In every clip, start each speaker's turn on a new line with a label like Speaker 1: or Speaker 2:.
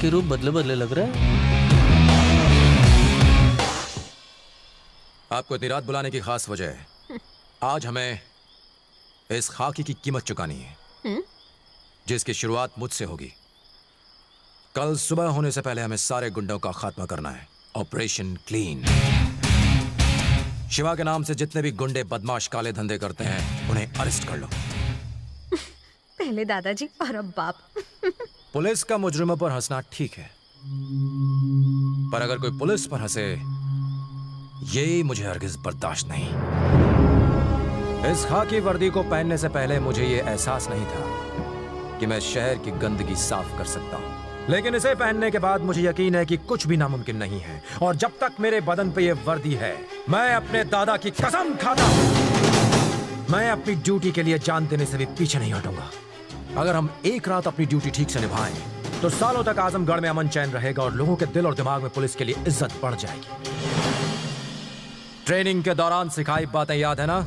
Speaker 1: खाकी रूप बदले बदले लग रहा है।
Speaker 2: आपको इतनी रात बुलाने की खास वजह है। आज हमें इस खाकी की कीमत चुकानी है, जिसकी शुरुआत मुझसे होगी। कल सुबह होने से पहले हमें सारे गुंडों का खात्मा करना है। Operation clean. शिवा के नाम से जितने भी गुंडे बदमाश काले धंधे करते हैं उन्हें अरेस्ट कर लो।
Speaker 3: पहले दादाजी और अब बाप।
Speaker 2: पुलिस का मुजरिमों पर हंसना ठीक है, पर अगर कोई पुलिस पर हंसे ये मुझे हरगिज बर्दाश्त नहीं। इस खाकी वर्दी को पहनने से पहले मुझे ये एहसास नहीं था कि मैं शहर की गंदगी साफ कर सकता हूं, लेकिन इसे पहनने के बाद मुझे यकीन है कि कुछ भी नामुमकिन नहीं है। और जब तक मेरे बदन पे ये वर्दी है, मैं अपने दादा की कसम खाता हूं, मैं अपनी ड्यूटी के लिए जान देने से भी पीछे नहीं हटूंगा। अगर हम एक रात अपनी ड्यूटी ठीक से निभाएं तो सालों तक आजमगढ़ में अमन चैन रहेगा और लोगों के दिल और दिमाग में पुलिस के लिए इज्जत बढ़ जाएगी। ट्रेनिंग के दौरान सिखाई बातें याद है ना?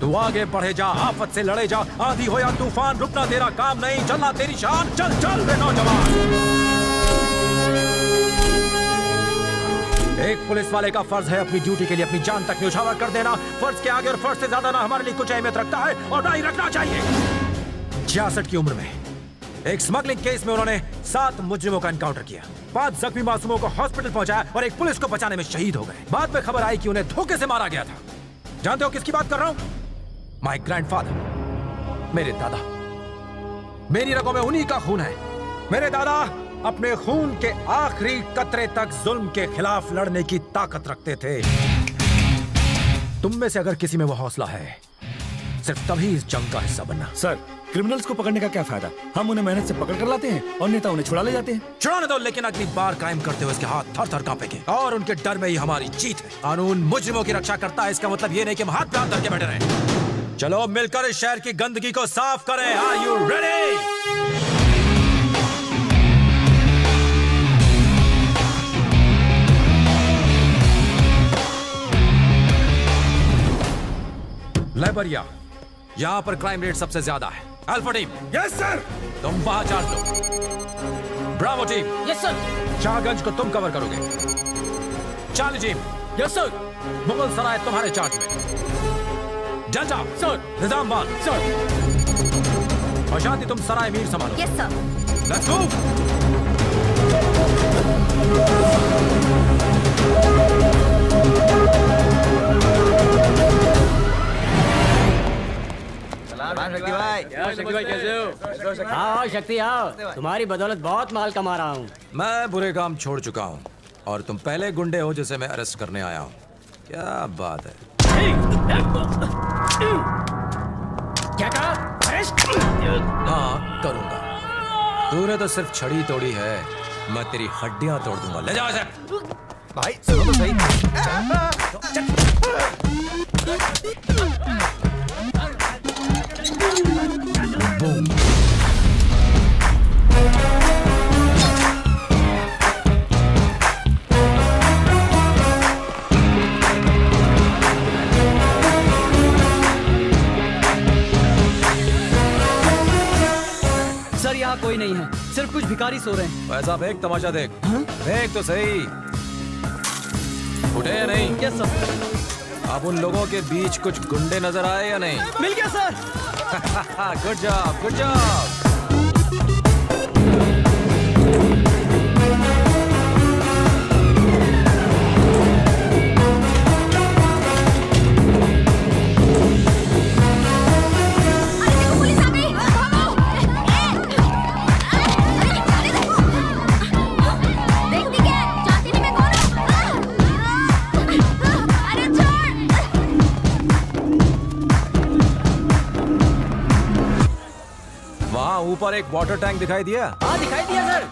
Speaker 2: तू आगे बढ़े जा, आफत से लड़े जा, आंधी हो या तूफान, रुकना तेरा काम नहीं, चलना तेरी शान। चल चल रे नौजवान। एक पुलिस वाले का फर्ज है अपनी ड्यूटी के लिए अपनी जान तक न्यौछावर कर देना। फर्ज के आगे और फर्ज से ज्यादा ना हमारे लिए कुछ अहमियत रखता है और ना ही रखना चाहिए। 66 की उम्र में एक स्मगलिंग केस में उन्होंने 7 मुजरिमों का एनकाउंटर किया, 5 जख्मी मासूमों को हॉस्पिटल पहुंचाया और एक पुलिस को बचाने में शहीद हो गए। बाद में खबर आई कि उन्हें धोखे से मारा गया था। जानते हो किसकी बात कर रहा हूं? माय ग्रैंडफादर, मेरे दादा। मेरी रगों में उन्हीं का खून है। मेरे दादा अपने खून के आखिरी कतरे तक जुल्म के खिलाफ लड़ने की ताकत रखते थे। तुम में से अगर किसी में वो हौसला है, सिर्फ तभी इस जंग का हिस्सा बनना।
Speaker 4: सर, क्रिमिनल्स को पकड़ने का क्या फायदा? हम उन्हें मेहनत से पकड़ कर लाते हैं और नेता उन्हें छुड़ा ले जाते हैं।
Speaker 2: छुड़ाने दो, लेकिन अगली बार कायम करते हुए इसके हाथ थर थर कांपेंगे और उनके डर में ही हमारी जीत है। कानून मुजरिमों की रक्षा करता है, इसका मतलब ये नहीं कि हम हाथ पे हाथ धर के बैठे रहें। चलो मिलकर इस शहर की गंदगी को साफ करें। Are you ready? लाइबरिया, यहां पर क्राइम रेट सबसे ज्यादा है। Alpha team,
Speaker 4: yes sir.
Speaker 2: तुम वहां चार्ज लो। Bravo team,
Speaker 1: yes sir.
Speaker 2: Shahganj को तुम कवर करोगे। Charlie team,
Speaker 1: yes sir.
Speaker 2: Mughal Sarai तुम्हारे चार्ज में। Delta
Speaker 1: sir.
Speaker 2: निजामाबाद सर। और शांति तुम सराय मीर संभालो।
Speaker 3: Yes sir.
Speaker 2: Let's move.
Speaker 5: Shakti भाई।
Speaker 1: शक्ति भाई कैसे हो? हाँ शक्ति आओ, तुम्हारी बदौलत बहुत माल कमा रहा हूँ।
Speaker 2: मैं बुरे काम छोड़ चुका हूँ और तुम पहले गुंडे हो जिसे मैं अरेस्ट करने आया हूँ। क्या बात है?
Speaker 1: क्या कहा? अरेस्ट?
Speaker 2: हाँ करूंगा। तूने तो सिर्फ छड़ी तोड़ी है, मैं तेरी हड्डियां तोड़ दूंगा। ले जाओ इसे।
Speaker 5: भाई सुनो तो सही।
Speaker 2: बूम।
Speaker 6: सर यहाँ कोई नहीं है, सिर्फ कुछ भिखारी सो रहे हैं।
Speaker 2: वैसा देख, तमाशा देख। देख तो सही, उठे या नहीं?
Speaker 6: Yes sir.
Speaker 2: अब उन लोगों के बीच कुछ गुंडे नजर आए या नहीं?
Speaker 6: मिल गया sir.
Speaker 2: Good job, good job. ऊपर एक वाटर टैंक दिखाई दिया?
Speaker 1: हाँ दिखाई दिया सर।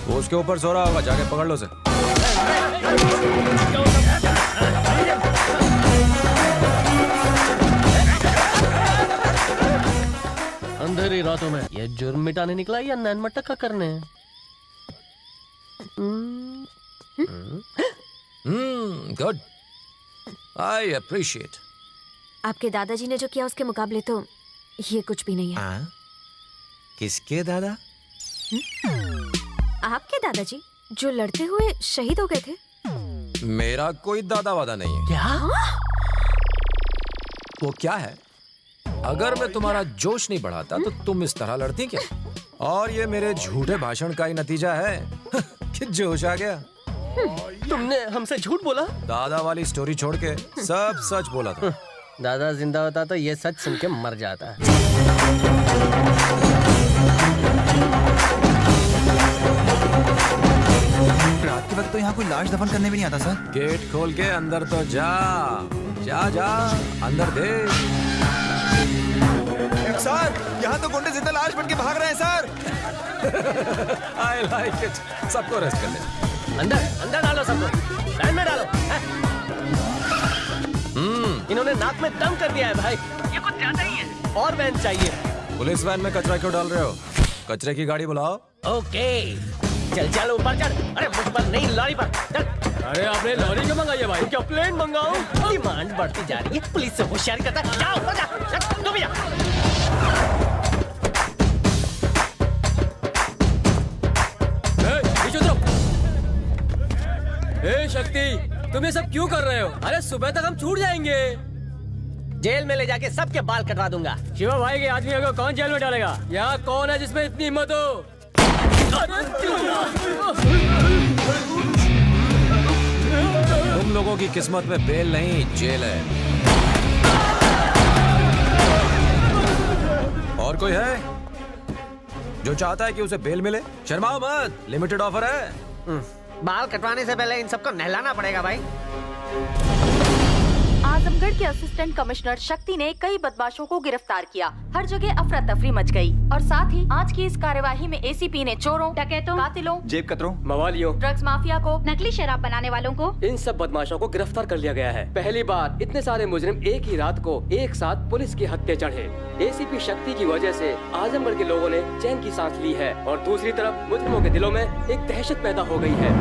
Speaker 2: वो उसके ऊपर सो रहा होगा, जाके पकड़ लो उसे।
Speaker 1: अंधेरी रातों में ये जुर्म मिटाने निकला या नैन मटका करने?
Speaker 2: Good, I appreciate.
Speaker 3: आपके दादाजी ने जो किया उसके मुकाबले तो ये कुछ भी नहीं है।
Speaker 5: किसके दादा?
Speaker 3: आपके दादाजी जो लड़ते हुए शहीद हो गए थे?
Speaker 2: मेरा कोई दादा वादा नहीं है।
Speaker 1: क्या?
Speaker 2: वो क्या है? अगर मैं तुम्हारा जोश नहीं बढ़ाता तो तुम इस तरह लड़ती क्या? और ये मेरे झूठे भाषण का ही नतीजा है कि जोश आ गया।
Speaker 1: तुमने हमसे झूठ बोला?
Speaker 2: दादा वाली स्टोरी छोड़ के सब सच बोला था।
Speaker 1: दादा जिंदा होता तो ये सच सुन के मर जाता।
Speaker 5: रात के वक्त तो यहाँ कोई लाश दफन करने भी नहीं आता सर।
Speaker 2: गेट खोल के अंदर तो जा जा जा, अंदर देख।
Speaker 5: सर यहाँ तो गुंडे जिंदा लाश बन के भाग रहे हैं सर।
Speaker 2: I like it. सबको रेस्ट कर ले।
Speaker 1: अंदर अंदर डालो सबको, वैन में डालो। इन्होंने नाक में दम कर दिया है भाई, ये कुछ ज्यादा ही है। और वैन चाहिए।
Speaker 2: पुलिस वैन में कचरा क्यों डाल रहे हो? कचरे की गाड़ी बुलाओ।
Speaker 1: ओके चल चल ऊपर चढ़। अरे मुझ पर नहीं, लॉरी पर चल। अरे आपने लॉरी क्यों मंगाई है भाई? क्या प्लेन मंगाओ? डिमांड बढ़ती जा रही है, पुलिस से होशियारी करता है। जाओ ऊपर जा, तू भी जा।
Speaker 6: ए शक्ति, तुम ये सब क्यों कर रहे हो? अरे सुबह तक हम छूट जाएंगे।
Speaker 1: जेल में ले जाके सबके बाल कटवा दूंगा। शिवा भाई के आदमी को कौन जेल में डालेगा?
Speaker 6: यहाँ कौन है जिसमें इतनी हिम्मत हो?
Speaker 2: तुम लोगों की किस्मत में बेल नहीं, जेल है। और कोई है जो चाहता है कि उसे बेल मिले? शर्माओ मत, लिमिटेड ऑफर है।
Speaker 1: बाल कटवाने से पहले इन सबको नहलाना पड़ेगा भाई।
Speaker 7: आजमगढ़ के असिस्टेंट कमिश्नर शक्ति ने कई बदमाशों को गिरफ्तार किया। हर जगह अफरा तफरी मच गई और साथ ही आज की इस कार्यवाही में एसीपी ने चोरों, डकैतों, कातिलों,
Speaker 5: जेब कतरों,
Speaker 6: मवालियों,
Speaker 7: ड्रग्स माफिया को, नकली शराब बनाने वालों को,
Speaker 6: इन सब बदमाशों को गिरफ्तार कर लिया गया है। पहली बार इतने सारे मुजरिम एक ही रात को एक साथ पुलिस की हत्या चढ़े। एसीपी शक्ति की वजह से आजमगढ़ के लोगों ने चैन की सांस ली है और दूसरी तरफ मुजरिमों के दिलों में एक दहशत पैदा हो गई है।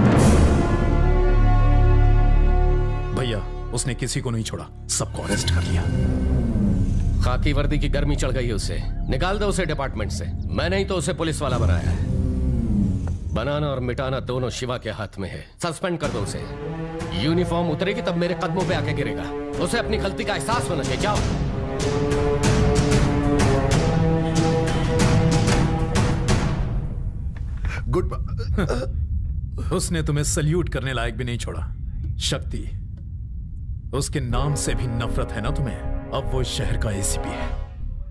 Speaker 4: भैया, उसने किसी को नहीं छोड़ा, सबको अरेस्ट कर लिया।
Speaker 8: खाकी वर्दी की गर्मी चढ़ गई उसे। निकाल दो उसे डिपार्टमेंट से। मैंने ही तो उसे पुलिस वाला बनाया है। बनाना और मिटाना दोनों शिवा के हाथ में है। सस्पेंड कर दो उसे। यूनिफॉर्म उतरेगी तब मेरे कदमों पे आके गिरेगा। उसे अपनी गलती का एहसास होना चाहिए। जाओ।
Speaker 4: गुड। उसने तुम्हें सल्यूट करने लायक भी नहीं छोड़ा। शक्ति, उसके नाम से भी नफरत है ना तुम्हें? अब वो शहर का एसीपी है।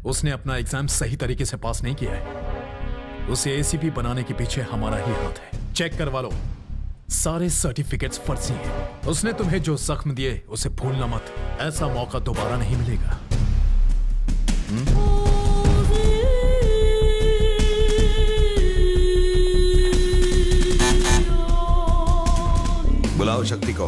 Speaker 4: उसने अपना एग्जाम सही तरीके से पास नहीं किया है। उसे एसीपी बनाने के पीछे हमारा ही हाथ है। चेक करवा लो, सारे सर्टिफिकेट्स फर्जी हैं। उसने तुम्हें जो जख्म दिए उसे भूलना मत। ऐसा मौका दोबारा नहीं मिलेगा।
Speaker 9: बुलाओ शक्ति को।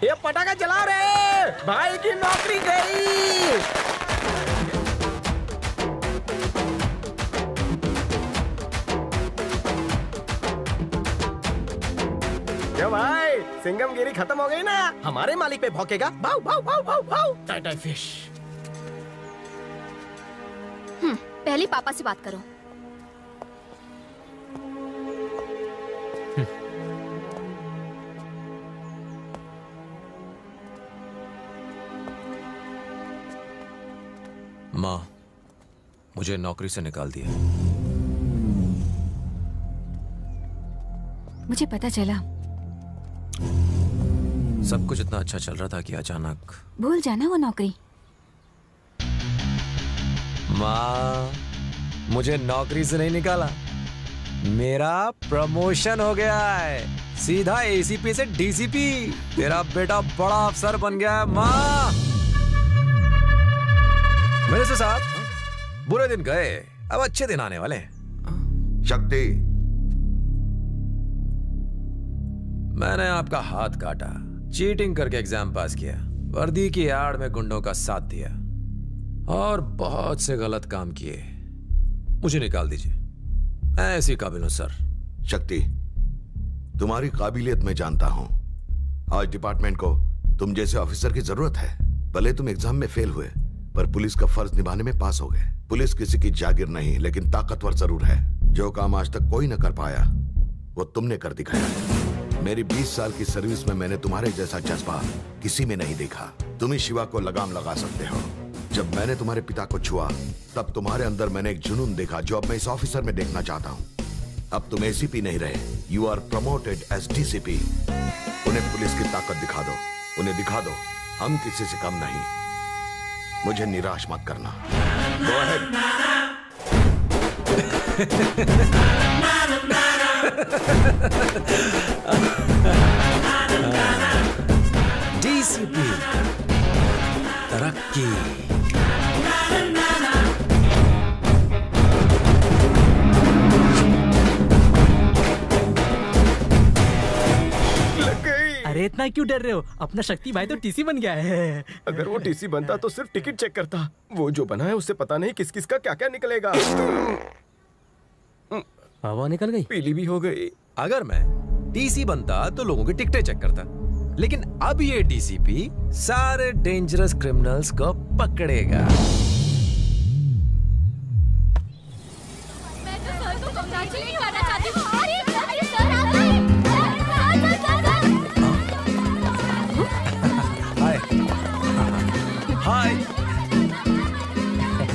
Speaker 1: ये पटाखा चला रहे, भाई की नौकरी गई। क्यों भाई, सिंगम गिरी खत्म हो गई ना? हमारे मालिक पे भौंकेगा। भाव भाव भाव भाव भाव। टाटा फिश।
Speaker 7: पहले पापा से बात करो।
Speaker 2: माँ, मुझे नौकरी से निकाल दिया।
Speaker 3: मुझे पता चला।
Speaker 2: सब कुछ इतना अच्छा चल रहा था कि अचानक।
Speaker 3: भूल जाना वो नौकरी।
Speaker 2: माँ, मुझे नौकरी से नहीं निकाला, मेरा प्रमोशन हो गया है। सीधा एसीपी से डीसीपी। तेरा बेटा बड़ा अफसर बन गया है माँ। मेरे से साथ बुरे दिन गए, अब अच्छे दिन आने वाले हैं।
Speaker 9: शक्ति,
Speaker 2: मैंने आपका हाथ काटा, चीटिंग करके एग्जाम पास किया, वर्दी की आड़ में गुंडों का साथ दिया और बहुत से गलत काम किए। मुझे निकाल दीजिए, मैं ऐसी काबिल हूं सर।
Speaker 9: शक्ति, तुम्हारी काबिलियत मैं जानता हूं। आज डिपार्टमेंट को तुम जैसे ऑफिसर की जरूरत है। भले तुम एग्जाम में फेल हुए पर पुलिस का फर्ज निभाने में पास हो गए। पुलिस किसी की जागीर नहीं लेकिन ताकतवर जरूर है। जो काम आज तक कोई न कर पाया वो तुमने कर दिखाया। मेरी 20 साल की सर्विस में मैंने तुम्हारे जैसा जज्बा किसी में नहीं देखा। तुम ही शिवा को लगाम लगा सकते हो। जब मैंने तुम्हारे पिता को छुआ तब तुम्हारे अंदर मैंने एक जुनून देखा जो अब मैं इस ऑफिसर में देखना चाहता हूं। अब तुम एसीपी नहीं रहे, you are promoted as DCP. उन्हें पुलिस की ताकत दिखा दो, उन्हें दिखा दो हम किसी से कम नहीं। मुझे निराश मत करना। Go ahead.
Speaker 2: डीसीपी तरक्की।
Speaker 1: अरे इतना क्यों डर रहे हो? अपना शक्ति भाई तो टीसी बन गया है।
Speaker 10: अगर वो टीसी बनता तो सिर्फ टिकट चेक करता। वो जो बना है उससे पता नहीं किस किस का क्या क्या निकलेगा।
Speaker 1: हवा निकल गई,
Speaker 10: पीली भी हो गई।
Speaker 2: अगर मैं टीसी बनता तो लोगों की टिकटें चेक करता, लेकिन अब ये डीसीपी सारे डेंजरस क्रिमिनल्स को पकड़ेगा।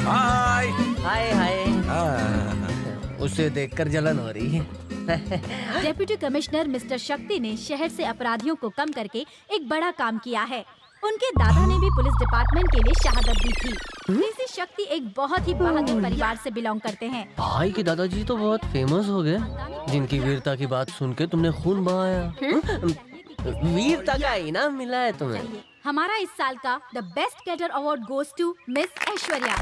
Speaker 2: हाय हाय
Speaker 1: हाय हाय। उसे देखकर जलन हो रही है।
Speaker 11: डेप्यूटी कमिश्नर मिस्टर शक्ति ने शहर से अपराधियों को कम करके एक बड़ा काम किया है। उनके दादा ने भी पुलिस डिपार्टमेंट के लिए शहादत दी थी। डीसी शक्ति एक बहुत ही बहादुर परिवार से बिलोंग करते हैं।
Speaker 1: भाई के दादाजी तो बहुत फेमस हो गए, जिनकी वीरता की बात सुन के तुमने खून बहाया। वीरता का इनाम मिला है तुम्हें।
Speaker 11: हमारा इस साल का the best cadre award goes to miss Aishwarya.